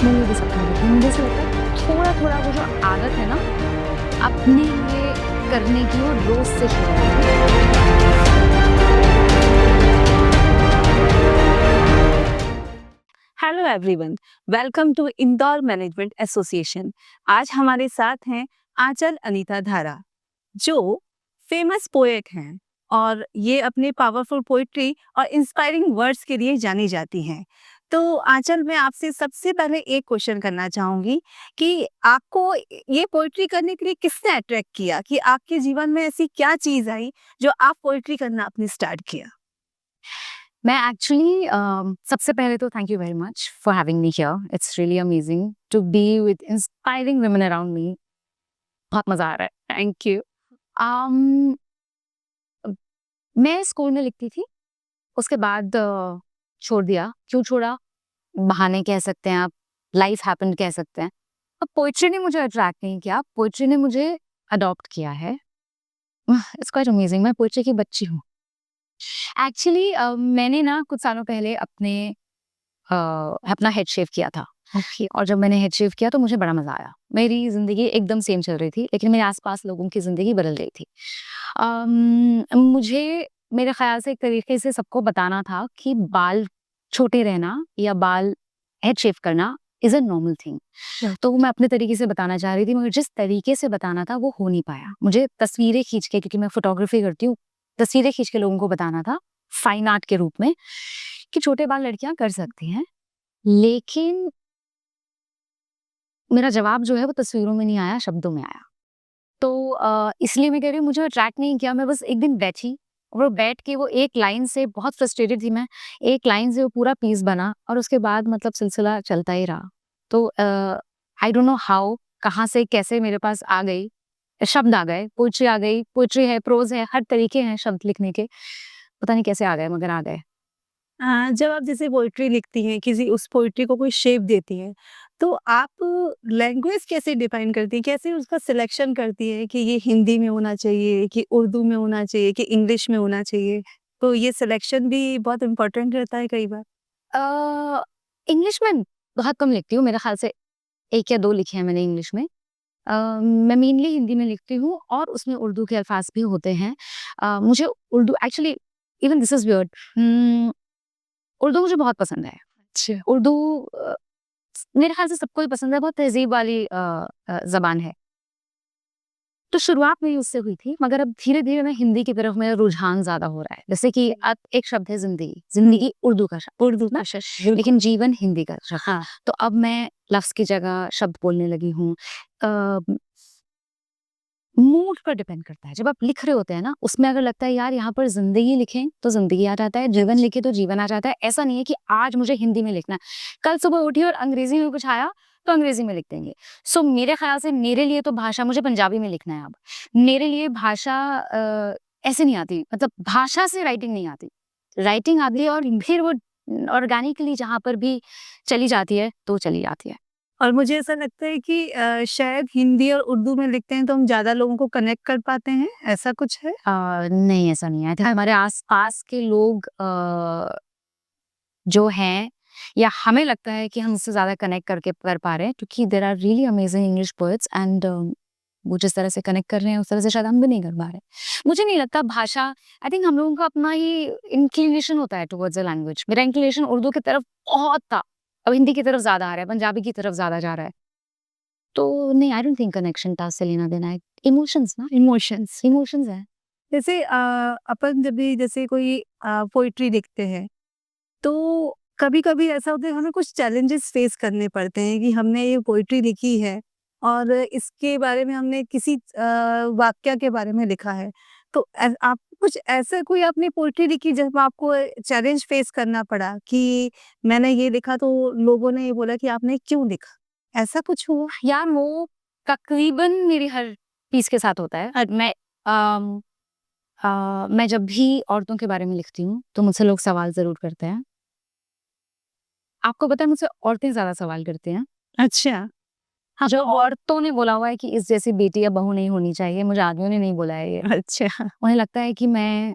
मुझे भी सपना देखना है। मुझे ऐसा लगता है थोड़ा-थोड़ा वो जो आदत है ना, अपने लिए करने की वो रोज़ से शुरू करें। Hello everyone, welcome to Indore management association. आज हमारे साथ हैं आंचल अनीता धारा, जो फेमस पोएट हैं और ये अपने पावरफुल पोइट्री और इंस्पायरिंग वर्ड्स के लिए जानी जाती हैं। तो आंचल, मैं आपसे सबसे पहले एक क्वेश्चन करना चाहूंगी कि आपको ये पोइट्री करने के लिए किसने अट्रैक्ट किया, कि आपके जीवन में ऐसी क्या चीज आई जो आप पोइट्री करना आपने स्टार्ट किया? मैं एक्चुअली सबसे पहले तो thank you very much for having me here. It's really amazing to be with inspiring women around me. बहुत मजा आ रहा है। Thank you. um, मैं स्कूल में लिखती थी, उसके बाद छोड़ दिया। क्यों छोड़ा? बहाने कह सकते हैं आप, लाइफ हैपेंड कह सकते हैं। अब पोइट्री ने मुझे अट्रैक्ट नहीं किया, पोइट्री ने मुझे अडॉप्ट किया है। It's quite amazing. मैं पोइट्री की बच्ची हूँ एक्चुअली। मैंने ना कुछ सालों पहले अपना हेड शेव किया था। और जब मैंने हेड शेव किया तो मुझे बड़ा मजा आया। मेरी जिंदगी एकदम सेम चल रही थी, लेकिन मेरे आसपास लोगों की जिंदगी बदल गई थी। मुझे मेरे ख्याल से एक तरीके से सबको बताना था कि बाल छोटे रहना या बाल हेड शेव करना इज अ नॉर्मल थिंग। तो वो मैं अपने तरीके से बताना चाह रही थी, मगर जिस तरीके से बताना था वो हो नहीं पाया। मुझे तस्वीरें खींच के, क्योंकि मैं फोटोग्राफी करती हूँ, तस्वीरें खींच के लोगों को बताना था फाइन आर्ट के रूप में कि छोटे बाल लड़कियां कर सकती हैं। लेकिन मेरा जवाब जो है वो तस्वीरों में नहीं आया, शब्दों में आया। तो इसलिए मैं कह रही हूँ, मुझे अट्रैक्ट नहीं किया। मैं बस एक दिन बैठी और वो बैठ के वो एक लाइन से बहुत फ्रस्ट्रेटेड थी मैं। एक लाइन से वो पूरा पीस बना और उसके बाद मतलब सिलसिला चलता ही रहा। तो आई डोंट नो हाउ, कहाँ से कैसे मेरे पास आ गई, शब्द आ गए, पोइट्री आ गई। पोइट्री है, प्रोज है, हर तरीके हैं शब्द लिखने के। पता नहीं कैसे आ गए, मगर आ गए। जब आप जैसे पोइट्री लिखती हैं, किसी उस पोइट्री को कोई शेप देती हैं, तो आप लैंग्वेज कैसे डिफाइन करती हैं? कैसे उसका सिलेक्शन करती हैं कि ये हिंदी में होना चाहिए, कि उर्दू में होना चाहिए, कि इंग्लिश में होना चाहिए? तो ये सिलेक्शन भी बहुत इम्पोर्टेंट रहता है कई बार। इंग्लिश में बहुत कम लिखती हूँ, मेरे ख्याल से 1 या 2 लिखे हैं मैंने इंग्लिश में। मैं मेनली हिंदी में लिखती हूँ और उसमें उर्दू के अल्फाज भी होते हैं। मुझे Urdu actually, even this is weird, Urdu मुझे बहुत पसंद है। अच्छा। उर्दू मेरे ख्याल से सबको ही पसंद है, बहुत तहज़ीब वाली ज़बान है। तो शुरुआत मेरी उससे हुई थी, मगर अब धीरे-धीरे ना हिंदी की तरफ मेरा रुझान ज़्यादा हो रहा है। जैसे कि अब एक शब्द है ज़िंदगी, ज़िंदगी उर्दू का शब्द उर्दू ना, का शब्द। लेकिन जीवन हिंदी का शब्द। हाँ। तो अब मैं लफ्ज़ की जगह शब्द बोलने लगी हूँ। अ, मूड पर डिपेंड करता है। जब आप लिख रहे होते हैं ना, उसमें अगर लगता है यार यहाँ पर ज़िंदगी लिखें, तो ज़िंदगी आ जाता है, जीवन लिखें तो जीवन आ जाता है। ऐसा नहीं है कि आज मुझे हिंदी में लिखना है, कल सुबह उठी और अंग्रेज़ी में कुछ आया, तो अंग्रेज़ी में लिख देंगे। सो मेरे ख़्याल से मेरे लिए तो भाषा, मुझे पंजाबी में लिखना है अब। मेरे लिए भाषा ऐसे नहीं आती, मतलब भाषा से राइटिंग नहीं आती। राइटिंग आती है और फिर वो ऑर्गेनिकली जहाँ पर भी चली जाती है, तो चली जाती है। और मुझे ऐसा लगता है कि शायद हिंदी और उर्दू में लिखते हैं तो हम ज़्यादा लोगों को कनेक्ट कर पाते हैं, ऐसा कुछ है? नहीं, ऐसा नहीं है। हमारे आस-पास के लोग जो हैं, या हमें लगता है कि हम उससे ज़्यादा कनेक्ट करके कर पा रहे हैं, क्योंकि there are really amazing English poets and वो जिस तरह से कनेक्ट कर रहे हैं, उस तरह से शायद हम भी नहीं कर पा रहे। मुझे नहीं लगता भाषा, आई थिंक हम लोगों का अपना ही इंक्लिनेशन होता है टुवर्ड्स अ लैंग्वेज। मेरा इंक्लिनेशन उर्दू की तरफ बहुत था, अब हिंदी की तरफ ज़्यादा आ रहा है, पंजाबी की तरफ ज़्यादा जा रहा है। तो नहीं, I don't think connection task से लेना-देना है। इमोशंस ना, इमोशंस। इमोशंस है। जैसे अपन जब भी जैसे कोई पोइट्री लिखते हैं, तो कभी-कभी ऐसा होता है हमें कुछ चैलेंजेस फेस करने पड़ते हैं कि हमने ये पोइट्री लिखी है और इसके बारे में हमने किसी वाक़या के बारे में लिखा है। तो आप कुछ ऐसा कोई आपने पोइट्री लिखी जब आपको चैलेंज फेस करना पड़ा कि मैंने ये लिखा तो लोगों ने ये बोला कि आपने क्यों लिखा? ऐसा कुछ हुआ? यार वो तकरीबन मेरी हर पीस के साथ होता है। अम, मैं जब भी औरतों के बारे में लिखती हूँ, तो मुझसे लोग सवाल ज़रूर करते हैं। आपको पता है, मुझसे औरतें ज़्यादा सवाल करती हैं। अच्छा। हाँ, जो औरतों ने बोला हुआ है कि इस जैसी बेटी या बहू नहीं होनी चाहिए, मुझे आदमियों ने नहीं बोला है ये। अच्छा। उन्हें लगता है कि मैं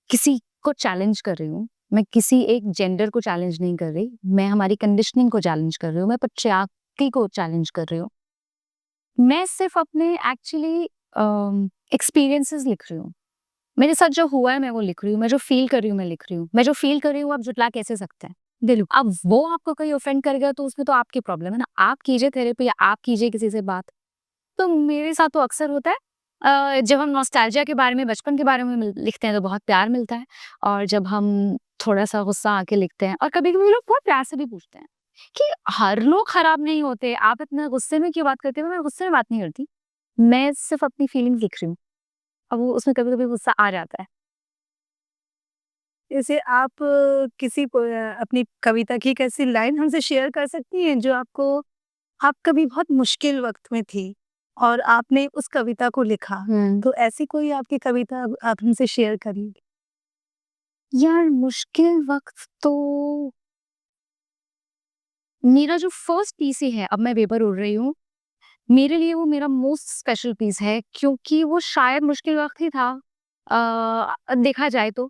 किसी को चैलेंज कर रही हूँ, मैं किसी एक जेंडर को चैलेंज नहीं कर रही, मैं हमारी कंडीशनिंग को चैलेंज कर रही हूँ, मैं patriarchy को चैलेंज कर रही हूँ। मैं सिर्फ अपने एक्चुअली एक्सपीरियंसेस लिख रही हूँ। मेरे साथ जो हुआ है मैं वो लिख रही हूँ, मैं जो फील कर रही हूँ मैं लिख रही हूँ। मैं जो फील कर रही हूँ आप जुटला कैसे सकते हैं? बिल्कुल। अब वो आपको कहीं ऑफेंड कर गया तो उसमें तो आपकी प्रॉब्लम है ना। आप कीजिए थेरेपी या आप कीजिए किसी से बात। तो मेरे साथ तो अक्सर होता है जब हम नॉस्टैल्जिया के बारे में, बचपन के बारे में लिखते हैं तो बहुत प्यार मिलता है, और जब हम थोड़ा-सा गुस्सा आके लिखते हैं, और कभी-कभी लोग बहुत प्यार से भी पूछते हैं कि हर लोग खराब नहीं होते, आप इतना गुस्से में क्यों बात करते हो? मैं गुस्से में बात नहीं करती। मैं सिर्फ अपनी फीलिंग्स लिख रही हूँ। अब वो उसमें कभी-कभी गुस्सा आ जाता है। जैसे आप अपनी कविता की एक ऐसी लाइन हमसे शेयर कर सकती हैं जो आप कभी बहुत मुश्किल वक़्त में थी और आपने उस कविता को लिखा, हुँ। तो ऐसी कोई आपकी कविता अब आप हमसे शेयर करिए? यार मुश्किल वक़्त तो मेरा जो फर्स्ट पीस ही है, अब मैं पेपर उड़ रही हूँ, मेरे लिए वो मेरा मोस्ट स्पेशल पीस है क्योंकि वो शायद मुश्किल वक़्त ही था देखा जाए तो।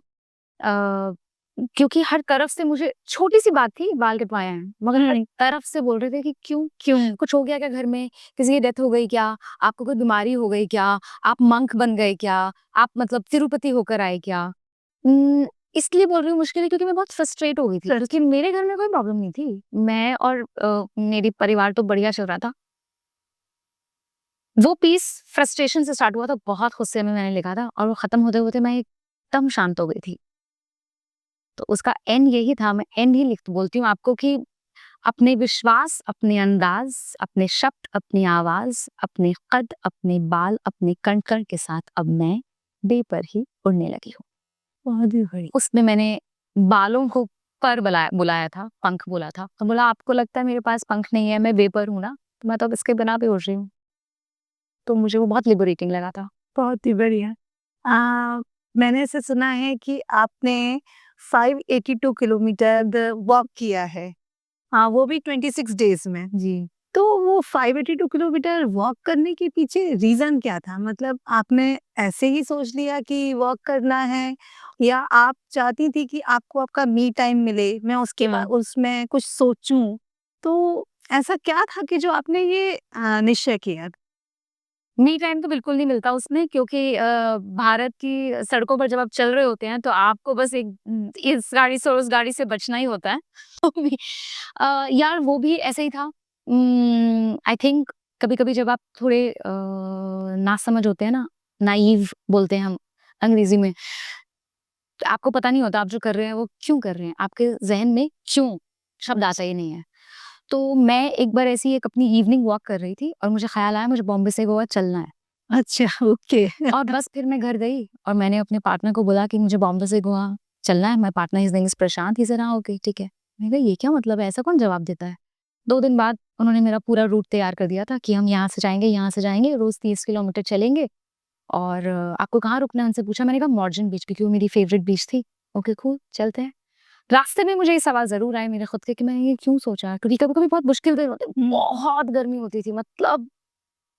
क्योंकि हर तरफ से मुझे छोटी-सी बात थी, बाल कटवाए हैं, मगर हर तरफ से बोल रहे थे कि क्यों? क्यों? कुछ हो गया क्या घर में? किसी की डेथ हो गई क्या? आपको कोई बीमारी हो गई क्या? आप मंक बन गए क्या? आप मतलब तिरुपति होकर आए क्या? इसलिए बोल रही हूँ मुश्किल है क्योंकि मैं बहुत फ्रस्ट्रेट हो गई थी, क्योंकि मेरे घर में कोई प्रॉब्लम नहीं थी। मैं और मेरी परिवार तो बढ़िया चल रहा था। वो पीस फ्रस्ट्रेशन से स्टार्ट हुआ था, बहुत गुस्से में मैंने लिखा था, और वो खत्म होते-होते मैं एकदम शांत हो गई थी। तो उसका एंड यही था, मैं एंड ही लिख बोलती हूँ आपको कि अपने विश्वास, अपने अंदाज़, अपने शब्द, अपनी आवाज़, अपने कद, अपने बाल, अपने कण-कण के साथ अब मैं बेपर ही उड़ने लगी हूँ। बहुत ही बढ़िया। उसमें मैंने बालों को पर बुलाया था, पंख बोला था। तो बोला आपको लगता है मेरे पास पंख नहीं है, मैं बेपर हूँ ना, तो मैं तो अब इसके बिना भी उड़ रही हूँ। तो मुझे वो बहुत लिबरेटिंग लगा था। बहुत ही बढ़िया। मैंने ऐसे सुना है कि आपने 582 किलोमीटर वॉक किया है। हाँ, वो भी 26 डेज़ में। जी। तो वो 582 किलोमीटर वॉक करने के पीछे रीज़न क्या था? मतलब आपने ऐसे ही सोच लिया कि वॉक करना है या आप चाहती थी कि आपको आपका मी टाइम मिले, मैं उसके बाद उसमें कुछ सोचूँ? तो ऐसा क्या था कि जो आपने ये निश्चय किया? मी टाइम तो बिल्कुल नहीं मिलता उसमें, क्योंकि भारत की सड़कों पर जब आप चल रहे होते हैं तो आपको बस इस गाड़ी से और उस गाड़ी से बचना ही होता है। तो यार वो भी ऐसे ही था। आई थिंक कभी-कभी जब आप थोड़े नासमझ होते हैं ना, नाइव बोलते हैं हम अंग्रेजी में, तो आपको पता नहीं होता आप जो कर रहे हैं वो क्यों कर रहे हैं, आपके ज़हन में क्यों शब्द आता ही नहीं है। तो मैं एक बार ऐसी एक अपनी इवनिंग वॉक कर रही थी और मुझे ख़्याल आया मुझे बॉम्बे से गोवा चलना है। अच्छा, ओके। और बस फिर मैं घर गई और मैंने अपने पार्टनर को बोला कि मुझे बॉम्बे से गोवा चलना है। My partner his name is Prashant. He said हाँ, ओके ठीक है। मैंने कहा ये क्या मतलब है? ऐसा कौन जवाब देता है? 2 दिन बाद उन्होंने मेरा पूरा रूट तैयार कर दिया था कि हम यहाँ से जाएँगे, रोज़ 30 किलोमीटर चलेंगे, और आपको कहाँ रुकना है? उनसे पूछा। मैंने कहा मॉर्जिन बीच, क्योंकि वो मेरी फेवरेट बीच थी। ओके कूल, चलते हैं। रास्ते में मुझे ये सवाल ज़रूर आए मेरे खुद के कि मैंने ये क्यों सोचा? क्योंकि कभी-कभी बहुत मुश्किल दिन होते हैं, हुँ। बहुत गर्मी होती थी, मतलब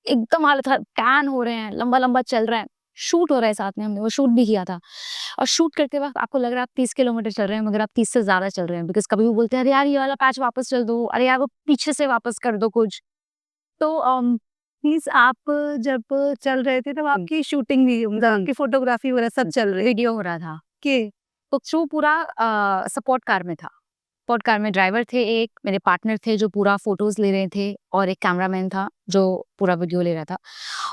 एकदम हालत टैन हो रहे हैं, लंबा-लंबा चल रहा है, शूट हो रहा है साथ में, हमने वो शूट भी किया था। और शूट करते वक़्त आपको लग रहा है आप 30 किलोमीटर चल रहे हैं, मगर आप 30 से ज़्यादा चल रहे हैं, बिकॉज़ कभी वो बोलते हैं, "अरे यार, ये वाला पैच वापस चल दो, अरे यार, वो पीछे से वापस कर दो कुछ।" तो मीन्स आप जब चल रहे थे तब आपकी शूटिंग भी मतलब आपकी फ़ोटोग्राफ़ी वगैरह सब चल रही वीडियो हो रहा था। के तो शो पूरा सपोर्ट कार में था। सपोर्ट कार में ड्राइवर थे एक, मेरे पार्टनर थे जो पूरा फ़ोटोज़ ले रहे थे, और एक कैमरामैन था जो पूरा वीडियो ले रहा था।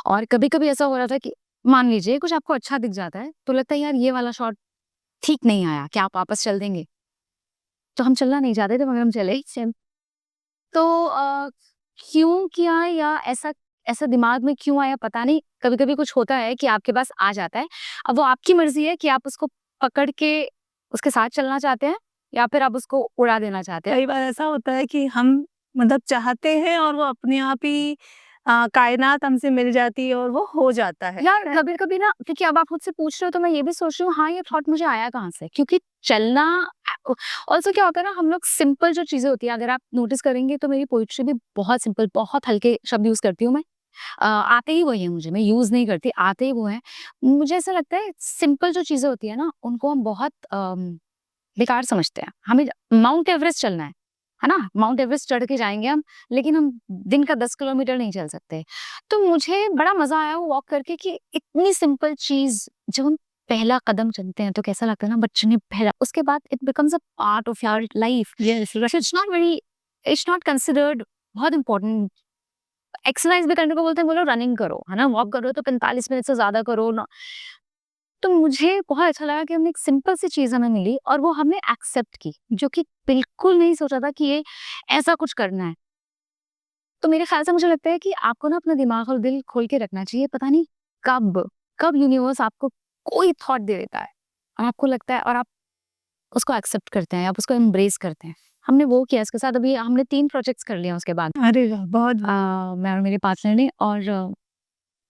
और कभी-कभी ऐसा हो रहा था कि मान लीजिए कुछ आपको अच्छा दिख जाता है, तो लगता है यार ये वाला शॉट ठीक नहीं आया, क्या आप वापस चल देंगे? तो हम चलना नहीं चाहते थे, मगर हम चले ही चल। तो क्यों किया, या ऐसा ऐसा दिमाग में क्यों आया पता नहीं, कभी-कभी कुछ होता है कि आपके पास आ जाता है। अब वो आपकी मर्ज़ी है कि आप उसको पकड़ के उसके साथ चलना चाहते हैं या फिर आप उसको उड़ा देना चाहते हैं। कई बार ऐसा होता है कि हम मतलब चाहते हैं और वो अपने आप ही कायनात हमसे मिल जाती है और वो हो जाता है। यार कभी-कभी ना, क्योंकि अब आप मुझसे पूछ रहे हो तो मैं ये भी सोच रही हूँ, हाँ, ये थॉट मुझे आया कहाँ से? क्योंकि चलना ऑल्सो क्या होता है ना, हम लोग सिंपल जो चीज़ें होती हैं, अगर आप नोटिस करेंगे तो मेरी पोएट्री भी बहुत सिंपल, बहुत हल्के शब्द यूज़ करती हूँ मैं। आते ही वही हैं मुझे, मैं यूज़ नहीं करती, आते ही वो हैं। मुझे ऐसा लगता है सिंपल जो चीज़ें होती हैं ना, उनको हम बहुत बेकार समझते हैं। हमें माउंट एवरेस्ट चलना है ना? माउंट एवरेस्ट चढ़ के जाएँगे हम, लेकिन हम दिन का 10 किलोमीटर नहीं चल सकते। तो मुझे बड़ा मज़ा आया वो वॉक करके कि इतनी सिंपल चीज़ जब हम पहला कदम चलते हैं तो कैसा लगता है ना, बच्चे ने पहला, उसके बाद it becomes a part of your life. Yes, so it's not considered बहुत इम्पोर्टेंट। एक्सरसाइज भी करने को बोलते हैं, बोलो रनिंग करो, है ना? वॉक करो तो 45 मिनट से ज़्यादा करो ना। तो मुझे बहुत अच्छा लगा कि हमने एक सिंपल सी चीज़ हमें मिली और वो हमने एक्सेप्ट की, जो कि बिल्कुल नहीं सोचा था कि ये ऐसा कुछ करना है। तो मेरे ख़्याल से मुझे लगता है कि आपको ना अपना दिमाग और दिल खोल के रखना चाहिए। पता नहीं कब, कब यूनिवर्स आपको कोई थॉट दे देता है और आपको लगता है और आप उसको एक्सेप्ट करते हैं, आप उसको एम्ब्रेस करते हैं। हमने वो किया इसके साथ। अभी हमने 3 प्रोजेक्ट्स कर लिए हैं उसके बाद। अरे वाह! बहुत मैं और मेरे पार्टनर ने, और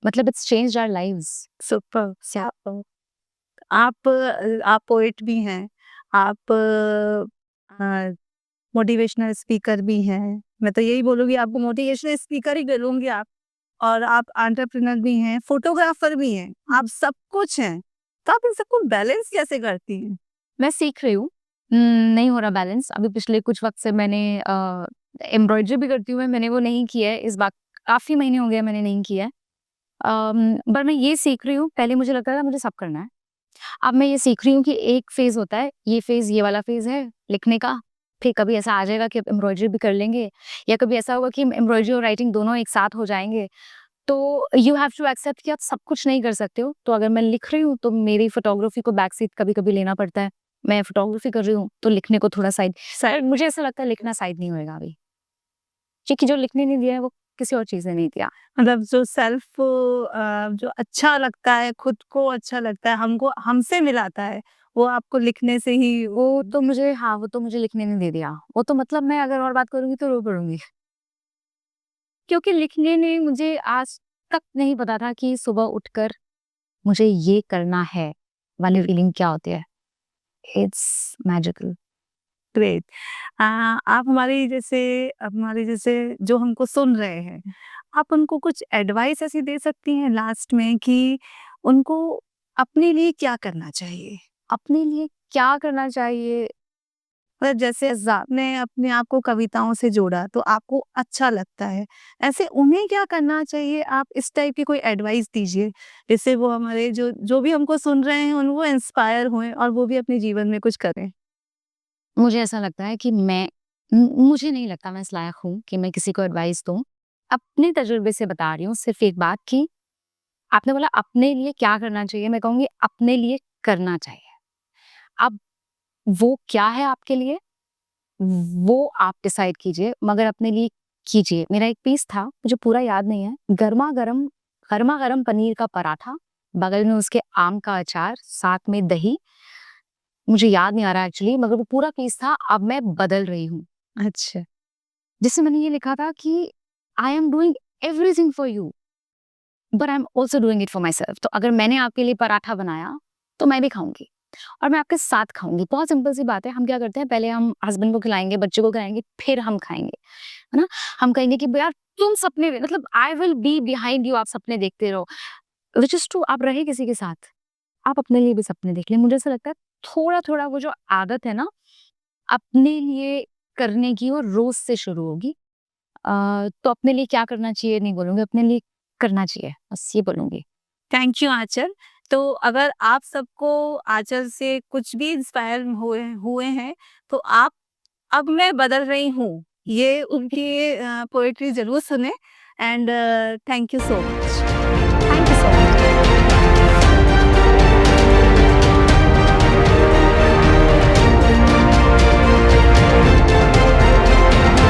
मतलब it's changed our lives. Super. आप पोएट भी हैं, आप मोटिवेशनल स्पीकर भी हैं। मैं तो यही बोलूँगी, आपको मोटिवेशनल स्पीकर ही बोलूँगी आप। और आप एंटरप्रेन्योर भी हैं, फोटोग्राफर भी हैं, आप सब कुछ हैं। तो आप इन सबको बैलेंस कैसे करती हैं? मैं सीख रही हूँ। नहीं हो रहा बैलेंस। अभी पिछले कुछ वक़्त से मैंने एम्ब्रॉयडरी भी करती हूँ मैं, मैंने वो नहीं किया है इस बार। काफ़ी महीने हो गए मैंने नहीं किया है। पर मैं ये सीख रही हूँ, पहले मुझे लगता था मुझे सब करना है। अब मैं ये सीख रही हूँ कि एक फ़ेज़ होता है, ये फ़ेज़, ये वाला फ़ेज़ है लिखने का। फिर कभी ऐसा आ जाएगा कि अब एम्ब्रॉयडरी भी कर लेंगे, या कभी ऐसा होगा कि एम्ब्रॉयडरी और राइटिंग दोनों एक साथ हो जाएँगे। तो यू हैव टू एक्सेप्ट कि आप सब कुछ नहीं कर सकते हो। तो अगर मैं लिख रही हूँ तो मेरी फ़ोटोग्राफ़ी को बैक सीट कभी-कभी लेना पड़ता है। मैं फ़ोटोग्राफ़ी कर रही हूँ तो लिखने को थोड़ा साइड। मुझे ऐसा लगता है लिखना साइड नहीं होएगा अभी। क्योंकि जो लिखने नहीं दिया है वो किसी और चीज़ ने नहीं दिया। मतलब जो अच्छा लगता है, खुद को अच्छा लगता है, हमको हमसे मिलाता है, वो आपको लिखने से ही वो तो मुझे, हाँ, वो तो मुझे लिखने ने दे दिया। वो तो मतलब मैं अगर और बात करूँगी तो रो पड़ूँगी। क्योंकि लिखने ने मुझे आज तक नहीं पता था कि सुबह उठकर मुझे ये करना है वाली फीलिंग क्या होती है। It's magical. ग्रेट। आप हमारे जैसे जो हमको सुन रहे हैं, आप उनको कुछ एडवाइस ऐसी दे सकती हैं लास्ट में कि उनको अपने लिए क्या करना चाहिए? अपने लिए क्या करना चाहिए? मतलब जैसे आपने अपने आप को कविताओं से जोड़ा तो आपको अच्छा लगता है, ऐसे उन्हें क्या करना चाहिए? आप इस टाइप की कोई एडवाइस दीजिए, जिससे वो हमारे जो जो भी हमको सुन रहे हैं, उन वो इंस्पायर होएँ और वो भी अपने जीवन में कुछ करें। मुझे ऐसा लगता है कि मुझे नहीं लगता मैं इस लायक हूँ कि मैं किसी को एडवाइस दूँ। अपने तजुर्बे से बता रही हूँ सिर्फ़ एक बात कि आपने बोला अपने लिए क्या करना चाहिए, मैं कहूँगी अपने लिए करना चाहिए। अब वो क्या है आपके लिए, वो आप डिसाइड कीजिए, मगर अपने लिए कीजिए। मेरा एक पीस था, मुझे पूरा याद नहीं है, गरमा-गरम पनीर का पराठा, बगल में उसके आम का अचार, साथ में दही। मुझे याद नहीं आ रहा एक्चुअली, मगर वो पूरा पीस था, अब मैं बदल रही हूँ। अच्छा। जिसमें मैंने ये लिखा था कि I am doing everything for you, but I am also doing it for my self. तो अगर मैंने आपके लिए पराठा बनाया, तो मैं भी खाऊँगी और मैं आपके साथ खाऊँगी। बहुत सिंपल सी बात है। हम क्या करते हैं, पहले हम हस्बैंड को खिलाएँगे, बच्चों को खिलाएँगे, फिर हम खाएँगे, है ना? हम कहेंगे कि यार तुम सपने मतलब I will be behind you, आप सपने देखते रहो। Which is true. आप रहे किसी के साथ, आप अपने लिए भी सपने देख लें। मुझे ऐसा लगता है थोड़ा-थोड़ा वो जो आदत है ना, अपने लिए करने की, वो रोज़ से शुरू होगी। तो अपने लिए क्या करना चाहिए नहीं बोलूँगी, अपने लिए करना चाहिए, बस ये बोलूँगी। थैंक यू आंचल। तो अगर आप सबको आंचल से कुछ भी इंस्पायर हुए हुए हैं, तो आप अब मैं बदल रही हूँ, ये उनकी पोएट्री ज़रूर सुनें and thank you so much.